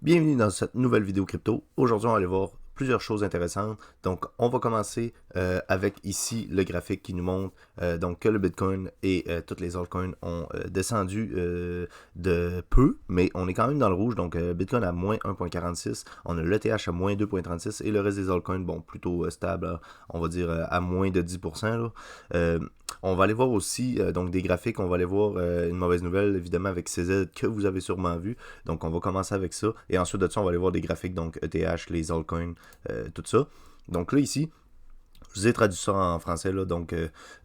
Bienvenue dans cette nouvelle vidéo crypto. Aujourd'hui, on va aller voir plusieurs choses intéressantes. Donc, on va commencer avec ici le graphique qui nous montre donc que le Bitcoin et toutes les altcoins ont descendu de peu, mais on est quand même dans le rouge. Donc, Bitcoin à moins 1.46, on a l'ETH à moins 2.36 et le reste des altcoins, bon, plutôt stable, on va dire à moins de 10%. Là. On va aller voir aussi donc des graphiques, on va aller voir une mauvaise nouvelle, évidemment, avec CZ que vous avez sûrement vu. Donc, on va commencer avec ça. Et ensuite de ça, on va aller voir des graphiques, donc ETH, les altcoins, tout ça. Donc là, ici, je vous ai traduit ça en français, là, donc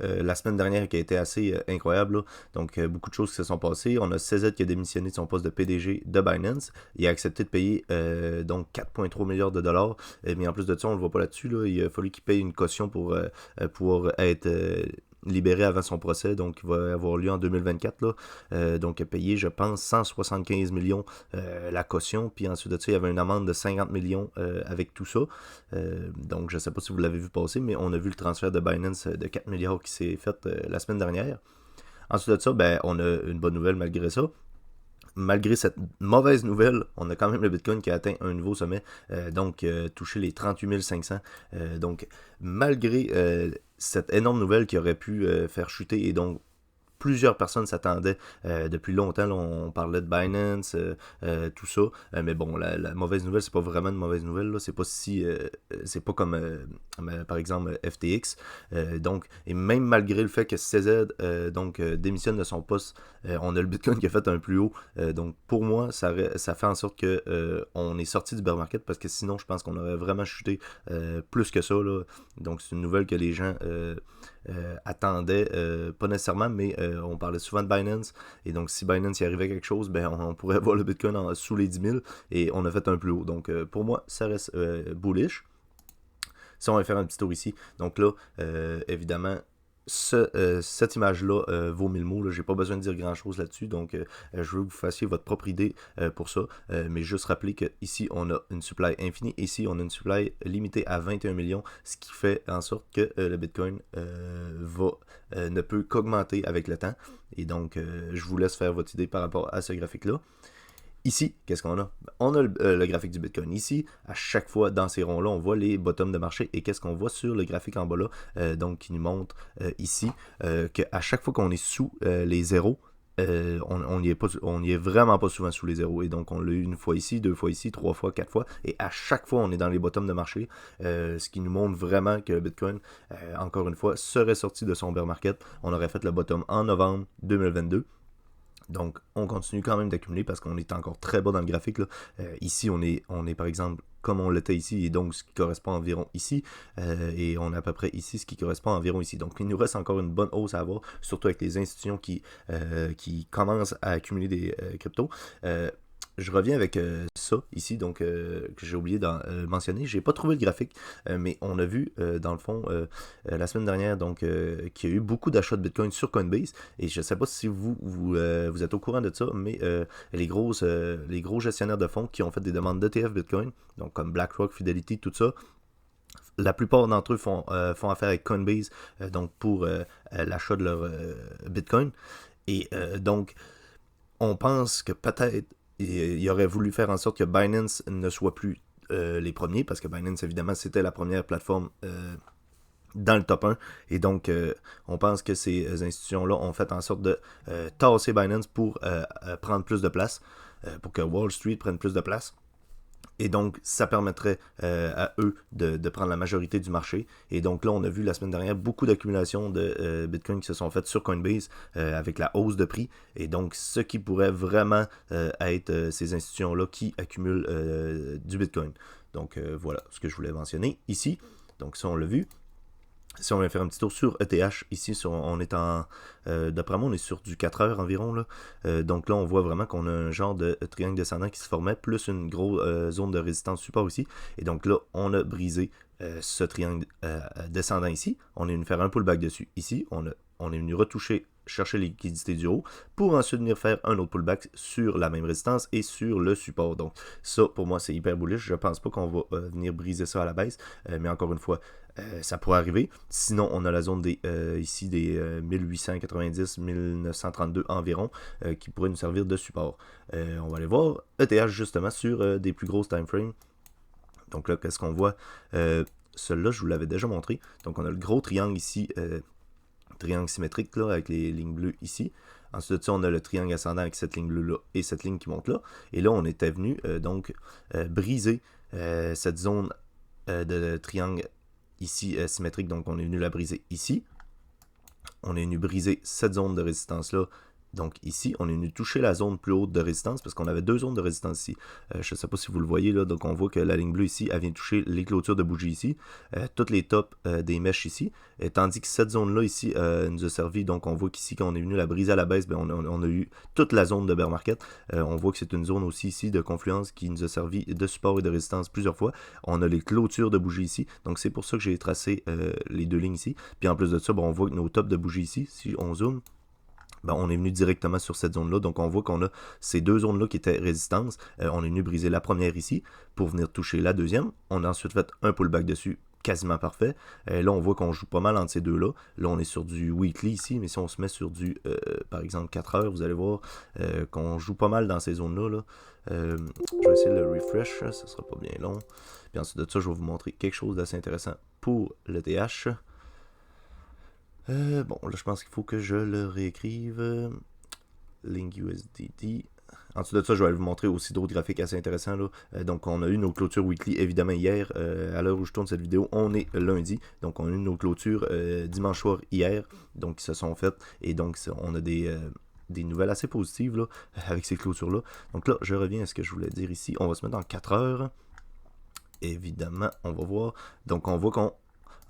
la semaine dernière qui a été assez incroyable, là. Donc beaucoup de choses qui se sont passées. On a CZ qui a démissionné de son poste de PDG de Binance. Il a accepté de payer donc 4,3 milliards de dollars. Mais en plus de ça, on ne le voit pas là-dessus, là. Il a fallu qu'il paye une caution pour pouvoir être libéré avant son procès, donc il va avoir lieu en 2024. Là. Donc il a payé, je pense, 175 millions la caution, puis ensuite de ça, il y avait une amende de 50 millions avec tout ça. Donc je ne sais pas si vous l'avez vu passer, mais on a vu le transfert de Binance de 4 milliards qui s'est fait la semaine dernière. Ensuite de ça, ben, on a une bonne nouvelle malgré ça. Malgré cette mauvaise nouvelle, on a quand même le Bitcoin qui a atteint un nouveau sommet, donc touché les 38 500. Donc malgré cette énorme nouvelle qui aurait pu faire chuter et donc plusieurs personnes s'attendaient depuis longtemps. Là, on parlait de Binance, tout ça. Mais bon, la mauvaise nouvelle, c'est pas vraiment une mauvaise nouvelle. Là. C'est pas si, c'est pas comme par exemple FTX. Donc, et même malgré le fait que CZ donc démissionne de son poste, on a le Bitcoin qui a fait un plus haut. Donc pour moi, ça fait en sorte que on est sorti du bear market parce que sinon, je pense qu'on aurait vraiment chuté plus que ça. Là. Donc c'est une nouvelle que les gens attendaient, pas nécessairement, mais on parlait souvent de Binance, et donc si Binance y arrivait quelque chose, ben on pourrait voir le Bitcoin sous les 10 000, et on a fait un plus haut. Donc pour moi, ça reste bullish. Si on va faire un petit tour ici, donc là, évidemment, cette image-là vaut 1000 mots. J'ai pas besoin de dire grand-chose là-dessus. Donc, je veux que vous fassiez votre propre idée pour ça. Mais juste rappeler qu'ici, on a une supply infinie. Ici, on a une supply limitée à 21 millions. Ce qui fait en sorte que le Bitcoin ne peut qu'augmenter avec le temps. Et donc, je vous laisse faire votre idée par rapport à ce graphique-là. Ici, qu'est-ce qu'on a? On a le graphique du Bitcoin. Ici, à chaque fois dans ces ronds-là, on voit les bottoms de marché. Et qu'est-ce qu'on voit sur le graphique en bas là? Donc, qui nous montre ici qu'à chaque fois qu'on est sous les zéros, on n'y est vraiment pas souvent sous les zéros. Et donc, on l'a eu une fois ici, deux fois ici, trois fois, quatre fois. Et à chaque fois, on est dans les bottoms de marché. Ce qui nous montre vraiment que le Bitcoin, encore une fois, serait sorti de son bear market. On aurait fait le bottom en novembre 2022. Donc, on continue quand même d'accumuler parce qu'on est encore très bas dans le graphique. Là. Ici, on est par exemple comme on l'était ici, et donc ce qui correspond environ ici. Et on a à peu près ici ce qui correspond environ ici. Donc, il nous reste encore une bonne hausse à avoir, surtout avec les institutions qui commencent à accumuler des cryptos. Je reviens avec ça ici, donc que j'ai oublié de mentionner. J'ai pas trouvé le graphique, mais on a vu dans le fond la semaine dernière donc qu'il y a eu beaucoup d'achats de Bitcoin sur Coinbase. Et je sais pas si vous êtes au courant de ça, mais les gros gestionnaires de fonds qui ont fait des demandes d'ETF Bitcoin, donc comme BlackRock, Fidelity, tout ça. La plupart d'entre eux font affaire avec Coinbase donc pour l'achat de leur Bitcoin. Et donc, on pense que peut-être il aurait voulu faire en sorte que Binance ne soit plus les premiers, parce que Binance, évidemment, c'était la première plateforme dans le top 1. Et donc, on pense que ces institutions-là ont fait en sorte de tasser Binance pour prendre plus de place, pour que Wall Street prenne plus de place. Et donc, ça permettrait à eux de prendre la majorité du marché. Et donc là, on a vu la semaine dernière beaucoup d'accumulations de Bitcoin qui se sont faites sur Coinbase avec la hausse de prix. Et donc, ce qui pourrait vraiment être ces institutions-là qui accumulent du Bitcoin. Donc, voilà ce que je voulais mentionner ici. Donc, ça, on l'a vu. Si on va faire un petit tour sur ETH, ici, on est d'après moi, on est sur du 4 heures environ. Là. Donc là, on voit vraiment qu'on a un genre de triangle descendant qui se formait, plus une grosse zone de résistance support ici. Et donc là, on a brisé ce triangle descendant ici. On est venu faire un pullback dessus. Ici, on est venu retoucher chercher les liquidités du haut pour ensuite venir faire un autre pullback sur la même résistance et sur le support. Donc ça, pour moi, c'est hyper bullish. Je pense pas qu'on va venir briser ça à la baisse, mais encore une fois, ça pourrait arriver. Sinon, on a la zone ici des 1890, 1932 environ qui pourrait nous servir de support. On va aller voir ETH justement sur des plus grosses time frames. Donc là, qu'est-ce qu'on voit? Celui-là, je vous l'avais déjà montré. Donc on a le gros triangle ici, triangle symétrique là, avec les lignes bleues ici. Ensuite de ça, on a le triangle ascendant avec cette ligne bleue-là et cette ligne qui monte là. Et là, on était venu briser cette zone de triangle ici symétrique, donc on est venu la briser ici. On est venu briser cette zone de résistance-là. Donc ici, on est venu toucher la zone plus haute de résistance parce qu'on avait deux zones de résistance ici. Je ne sais pas si vous le voyez là, donc on voit que la ligne bleue ici, elle vient toucher les clôtures de bougie ici, toutes les tops des mèches ici, tandis que cette zone-là ici nous a servi, donc on voit qu'ici, quand on est venu la briser à la baisse, ben, on a eu toute la zone de bear market. On voit que c'est une zone aussi ici de confluence qui nous a servi de support et de résistance plusieurs fois. On a les clôtures de bougie ici, donc c'est pour ça que j'ai tracé les deux lignes ici. Puis en plus de ça, ben, on voit que nos tops de bougie ici, si on zoome, ben, on est venu directement sur cette zone-là. Donc, on voit qu'on a ces deux zones-là qui étaient résistance. On est venu briser la première ici pour venir toucher la deuxième. On a ensuite fait un pullback dessus quasiment parfait. Là, on voit qu'on joue pas mal entre ces deux-là. Là, on est sur du weekly ici, mais si on se met sur du, par exemple, 4 heures, vous allez voir qu'on joue pas mal dans ces zones-là. Là. Je vais essayer de le refresh, ça sera pas bien long. Puis ensuite de ça, je vais vous montrer quelque chose d'assez intéressant pour le TH. Bon, là, je pense qu'il faut que je le réécrive. Link USDT. En dessous de ça, je vais vous montrer aussi d'autres graphiques assez intéressants. Là. Donc, on a eu nos clôtures weekly, évidemment, hier. À l'heure où je tourne cette vidéo, on est lundi. Donc, on a eu nos clôtures dimanche soir hier. Donc, qui se sont faites. Et donc, on a des nouvelles assez positives là, avec ces clôtures-là. Donc là, je reviens à ce que je voulais dire ici. On va se mettre dans 4 heures. Évidemment, on va voir. Donc, on voit qu'on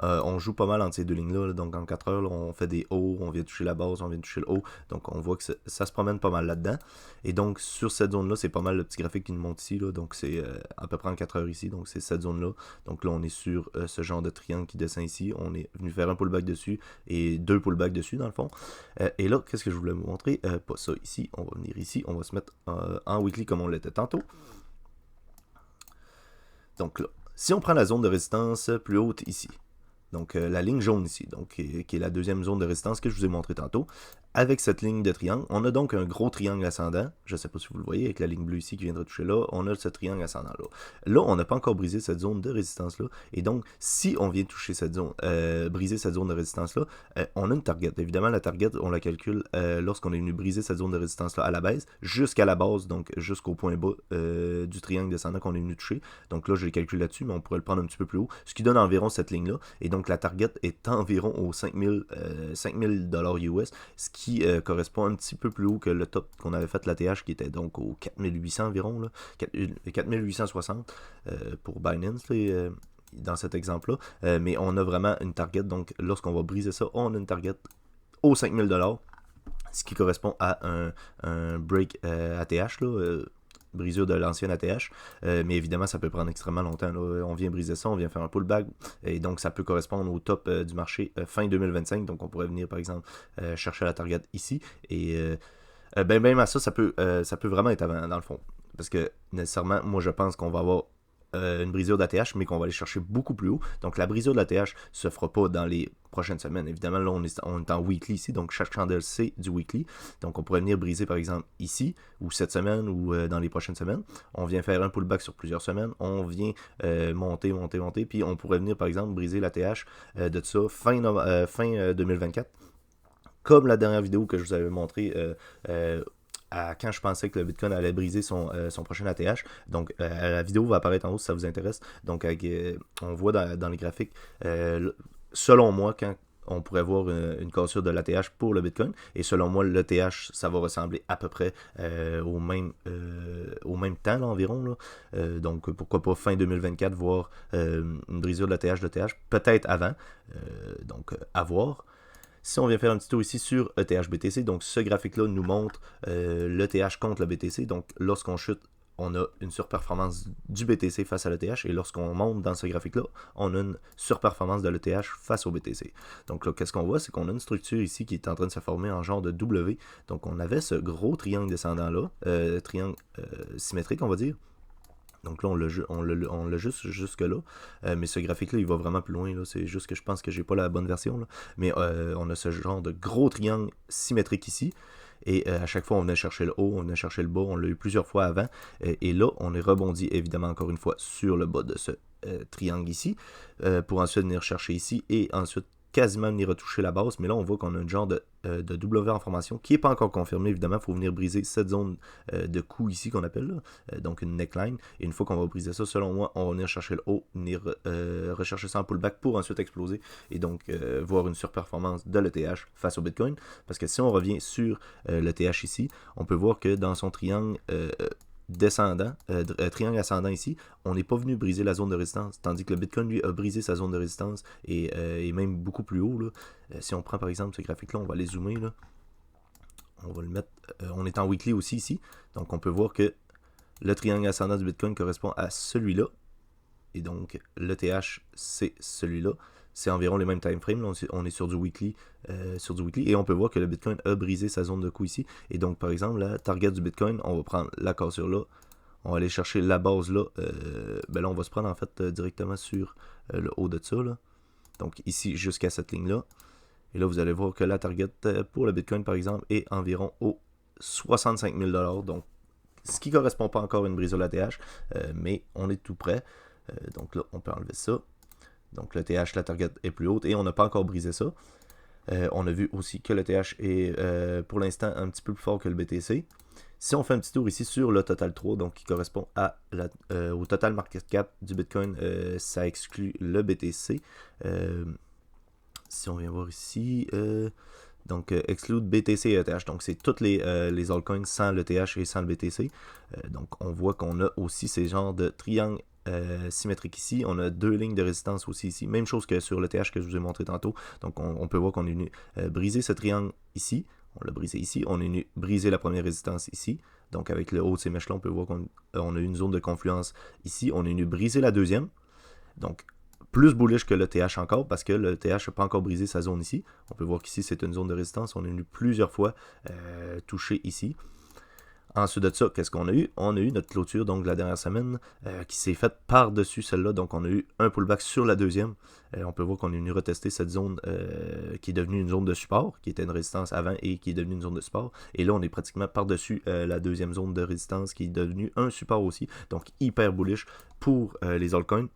on joue pas mal entre ces deux lignes-là. Donc en 4 heures, là, on fait des hauts, on vient toucher la base, on vient toucher le haut. Donc on voit que ça se promène pas mal là-dedans. Et donc sur cette zone-là, c'est pas mal le petit graphique qui nous montre ici. Là. Donc c'est à peu près en 4 heures ici. Donc c'est cette zone-là. Donc là, on est sur ce genre de triangle qui descend ici. On est venu faire un pullback dessus et deux pullbacks dessus dans le fond. Et là, qu'est-ce que je voulais vous montrer? Pas ça ici. On va venir ici. On va se mettre en weekly comme on l'était tantôt. Donc là, si on prend la zone de résistance plus haute ici, donc la ligne jaune ici, donc qui est la deuxième zone de résistance que je vous ai montré tantôt, avec cette ligne de triangle, on a donc un gros triangle ascendant, je ne sais pas si vous le voyez, avec la ligne bleue ici qui viendra toucher là, on a ce triangle ascendant là. Là, on n'a pas encore brisé cette zone de résistance là, et donc si on vient toucher cette zone, briser cette zone de résistance là, on a une target. Évidemment, la target, on la calcule lorsqu'on est venu briser cette zone de résistance là à la baisse, jusqu'à la base, donc jusqu'au point bas du triangle descendant qu'on est venu toucher. Donc là, je l'ai calculé là-dessus, mais on pourrait le prendre un petit peu plus haut, ce qui donne environ cette ligne là, et donc la target est environ aux 5000 $ US, ce qui correspond un petit peu plus haut que le top qu'on avait fait l'ATH qui était donc aux 4800 environ, là, 4860 pour Binance là, dans cet exemple-là. Mais on a vraiment une target, donc lorsqu'on va briser ça, on a une target aux 5000 $, ce qui correspond à un break ATH, là, brisure de l'ancienne ATH, mais évidemment ça peut prendre extrêmement longtemps là. On vient briser ça, on vient faire un pullback et donc ça peut correspondre au top du marché fin 2025, donc on pourrait venir par exemple chercher la target ici et même à ça peut vraiment être avant dans le fond, parce que nécessairement moi je pense qu'on va avoir une brisure d'ATH, mais qu'on va aller chercher beaucoup plus haut. Donc la brisure de l'ATH se fera pas dans les prochaines semaines. Évidemment, là, on est en weekly ici, donc chaque candle, c'est du weekly. Donc on pourrait venir briser, par exemple, ici, ou cette semaine, ou dans les prochaines semaines. On vient faire un pullback sur plusieurs semaines. On vient monter, puis on pourrait venir, par exemple, briser l'ATH de ça fin 2024. Comme la dernière vidéo que je vous avais montré quand je pensais que le Bitcoin allait briser son prochain ATH. Donc, la vidéo va apparaître en haut si ça vous intéresse. Donc, on voit dans les graphiques, selon moi, quand on pourrait voir une cassure de l'ATH pour le Bitcoin. Et selon moi, l'ETH, ça va ressembler à peu près au même temps là, environ. Là. Donc, pourquoi pas fin 2024, voir une brisure de l'ETH, peut-être avant. Donc, à voir. Si on vient faire un petit tour ici sur ETH BTC, donc ce graphique-là nous montre l'ETH contre le BTC. Donc lorsqu'on chute on a une surperformance du BTC face à l'ETH, et lorsqu'on monte dans ce graphique-là, on a une surperformance de l'ETH face au BTC. Donc là, qu'est-ce qu'on voit? C'est qu'on a une structure ici qui est en train de se former en genre de W. Donc on avait ce gros triangle descendant-là, triangle symétrique, on va dire. Donc là, on l'a juste jusque-là. Mais ce graphique-là, il va vraiment plus loin. C'est juste que je pense que j'ai pas la bonne version. Là. Mais on a ce genre de gros triangle symétrique ici. Et à chaque fois, on venait chercher le haut, on venait chercher le bas. On l'a eu plusieurs fois avant. Et là, on est rebondi, évidemment, encore une fois, sur le bas de ce triangle ici. Pour ensuite venir chercher ici. Et ensuite, quasiment venir retoucher la base. Mais là, on voit qu'on a un genre de W en formation qui n'est pas encore confirmé. Évidemment, il faut venir briser cette zone de coup ici qu'on appelle là, donc une neckline. Et une fois qu'on va briser ça, selon moi, on va venir chercher le haut, venir rechercher ça en pullback pour ensuite exploser et donc voir une surperformance de l'ETH face au Bitcoin. Parce que si on revient sur l'ETH ici, on peut voir que dans son triangle descendant, triangle ascendant ici, on n'est pas venu briser la zone de résistance, tandis que le Bitcoin, lui, a brisé sa zone de résistance et même beaucoup plus haut. Là. Si on prend par exemple ce graphique-là, on va les zoomer. Là. On va le mettre. On est en weekly aussi ici, donc on peut voir que le triangle ascendant du Bitcoin correspond à celui-là. Et donc, l'ETH, c'est celui-là. C'est environ les mêmes time frames. Là, on est sur du weekly. Et on peut voir que le Bitcoin a brisé sa zone de coup ici. Et donc, par exemple, la target du Bitcoin, on va prendre la cassure là. On va aller chercher la base là. Là, on va se prendre en fait directement sur le haut de ça. Là. Donc, ici, jusqu'à cette ligne-là. Et là, vous allez voir que la target pour le Bitcoin, par exemple, est environ au 65 000 $. Donc, ce qui ne correspond pas encore à une brise de l'ETH, mais on est tout près. Donc là, on peut enlever ça. Donc l'ETH, la target est plus haute et on n'a pas encore brisé ça. On a vu aussi que l'ETH est pour l'instant un petit peu plus fort que le BTC. Si on fait un petit tour ici sur le Total 3, donc qui correspond au Total Market Cap du Bitcoin, ça exclut le BTC. Si on vient voir ici, donc exclude BTC et ETH, donc c'est toutes les altcoins sans l'ETH et sans le BTC. Donc on voit qu'on a aussi ces genres de triangles symétriques ici. On a deux lignes de résistance aussi ici. Même chose que sur l'ETH que je vous ai montré tantôt. Donc on peut voir qu'on est venu briser ce triangle ici. On l'a brisé ici. On est venu briser la première résistance ici. Donc avec le haut de ces mèches-là, on peut voir qu'on a une zone de confluence ici. On est venu briser la deuxième. Donc plus bullish que l'ETH encore, parce que l'ETH n'a pas encore brisé sa zone ici. On peut voir qu'ici, c'est une zone de résistance. On est venu plusieurs fois toucher ici. Ensuite de ça, qu'est-ce qu'on a eu? On a eu notre clôture donc de la dernière semaine qui s'est faite par-dessus celle-là. Donc on a eu un pullback sur la deuxième. On peut voir qu'on est venu retester cette zone qui est devenue une zone de support, qui était une résistance avant et qui est devenue une zone de support. Et là, on est pratiquement par-dessus la deuxième zone de résistance qui est devenue un support aussi. Donc hyper bullish pour les altcoins.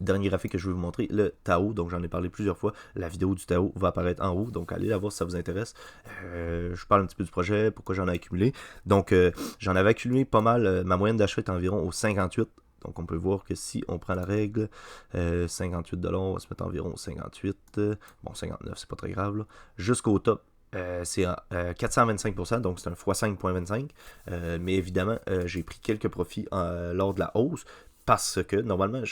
Dernier graphique que je vais vous montrer, le Tao, donc j'en ai parlé plusieurs fois, la vidéo du Tao va apparaître en haut, donc allez la voir si ça vous intéresse. Je parle un petit peu du projet, pourquoi j'en ai accumulé. Donc j'en avais accumulé pas mal, ma moyenne d'achat est environ au 58, donc on peut voir que si on prend la règle, 58$, on va se mettre environ au 58, bon 59 c'est pas très grave, jusqu'au top. C'est à 425%, donc c'est un x5.25, mais évidemment j'ai pris quelques profits lors de la hausse, parce que normalement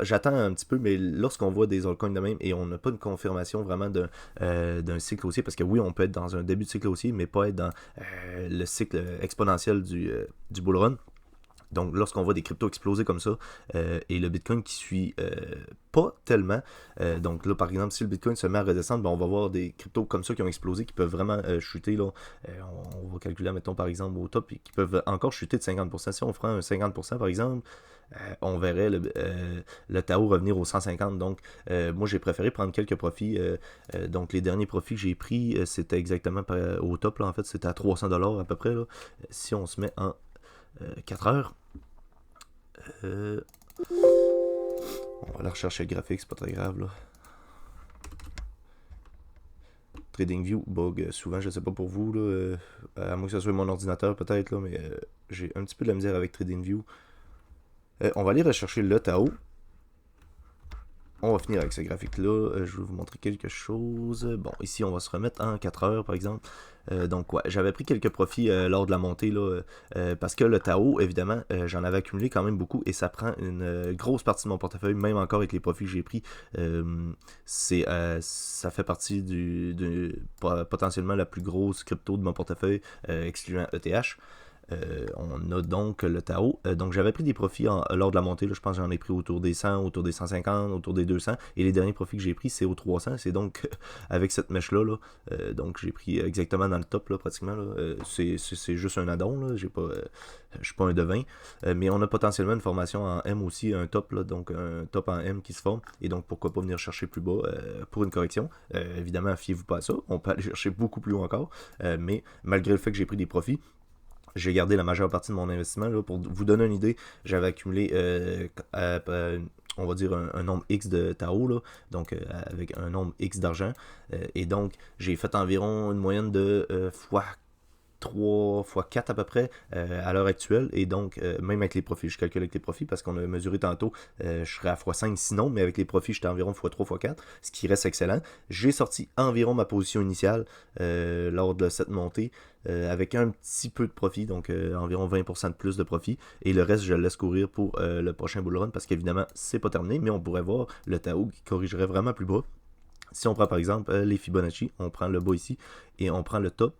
j'attends un petit peu, mais lorsqu'on voit des altcoins de même et on n'a pas une confirmation vraiment d'un cycle haussier, parce que oui, on peut être dans un début de cycle haussier, mais pas être dans le cycle exponentiel du bull run. Donc, lorsqu'on voit des cryptos exploser comme ça, et le Bitcoin qui suit pas tellement, donc là, par exemple, si le Bitcoin se met à redescendre, ben, on va voir des cryptos comme ça qui ont explosé, qui peuvent vraiment chuter, là. On va calculer, mettons, par exemple, au top, et qui peuvent encore chuter de 50%. Si on prend un 50%, par exemple, on verrait le Tao revenir aux 150. Donc, moi, j'ai préféré prendre quelques profits. Donc, les derniers profits que j'ai pris, c'était exactement au top, là, en fait, c'était à 300$ à peu près, là. Si on se met en 4 heures. On va aller rechercher le graphique, c'est pas très grave là. TradingView bug souvent, je sais pas pour vous là, à moins que ce soit mon ordinateur peut-être là, mais j'ai un petit peu de la misère avec TradingView. On va aller rechercher le Tao. On va finir avec ce graphique-là. Je vais vous montrer quelque chose. Bon, ici, on va se remettre en 4 heures, par exemple. Donc, ouais, j'avais pris quelques profits lors de la montée, là, parce que le Tao, évidemment, j'en avais accumulé quand même beaucoup, et ça prend une grosse partie de mon portefeuille, même encore avec les profits que j'ai pris. Ça fait partie potentiellement la plus grosse crypto de mon portefeuille, excluant ETH. On a donc le Tao. Donc j'avais pris des profits lors de la montée. Là, je pense que j'en ai pris autour des 100, autour des 150, autour des 200. Et les derniers profits que j'ai pris, c'est aux 300. C'est donc avec cette mèche-là. Là, donc j'ai pris exactement dans le top là, pratiquement. Là. C'est juste un addon. Là. Je suis pas un devin. Mais on a potentiellement une formation en M aussi, un top. Là, donc un top en M qui se forme. Et donc pourquoi pas venir chercher plus bas pour une correction. Évidemment, fiez-vous pas à ça. On peut aller chercher beaucoup plus haut encore. Mais malgré le fait que j'ai pris des profits, j'ai gardé la majeure partie de mon investissement. Là, pour vous donner une idée, j'avais accumulé, on va dire, un nombre X de Tao, là, donc avec un nombre X d'argent. Et donc, j'ai fait environ une moyenne de fois 3 fois 4 à peu près à l'heure actuelle. Et donc, même avec les profits, je calcule avec les profits parce qu'on a mesuré tantôt, je serais à x5 sinon, mais avec les profits, j'étais environ x3, x4, ce qui reste excellent. J'ai sorti environ ma position initiale lors de cette montée avec un petit peu de profit, donc environ 20% de plus de profit. Et le reste, je le laisse courir pour le prochain bull run parce qu'évidemment, c'est pas terminé, mais on pourrait voir le Tao qui corrigerait vraiment plus bas. Si on prend par exemple les Fibonacci, on prend le bas ici et on prend le top.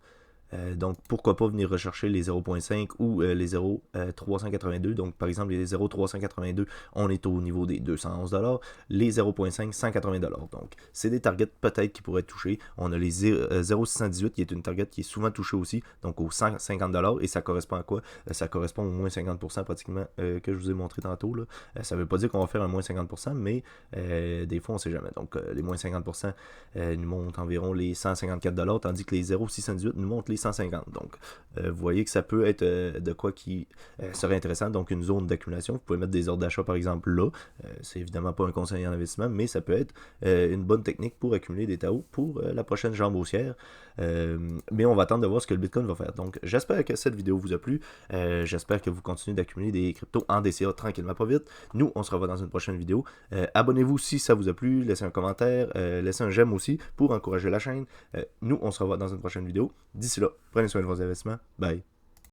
Donc, pourquoi pas venir rechercher les 0.5 ou les 0.382. Donc, par exemple, les 0.382, on est au niveau des 211$. Les 0.5, 180$. Donc, c'est des targets peut-être qui pourraient être touchés. On a les 0.618 qui est une target qui est souvent touchée aussi, donc aux 150$. Et ça correspond à quoi? Ça correspond au moins 50% pratiquement que je vous ai montré tantôt. Là. Ça ne veut pas dire qu'on va faire un moins 50%, mais des fois, on ne sait jamais. Donc, les moins 50% nous montrent environ les 154$, tandis que les 0.618 nous montrent les 150. Donc, vous voyez que ça peut être de quoi qui serait intéressant. Donc, une zone d'accumulation. Vous pouvez mettre des ordres d'achat, par exemple, là. C'est évidemment pas un conseil en investissement, mais ça peut être une bonne technique pour accumuler des Tao pour la prochaine jambe haussière. Mais on va attendre de voir ce que le Bitcoin va faire. Donc, j'espère que cette vidéo vous a plu. J'espère que vous continuez d'accumuler des cryptos en DCA tranquillement, pas vite. Nous, on se revoit dans une prochaine vidéo. Abonnez-vous si ça vous a plu. Laissez un commentaire. Laissez un j'aime aussi pour encourager la chaîne. Nous, on se revoit dans une prochaine vidéo. D'ici là, prenez soin de vos investissements. Bye.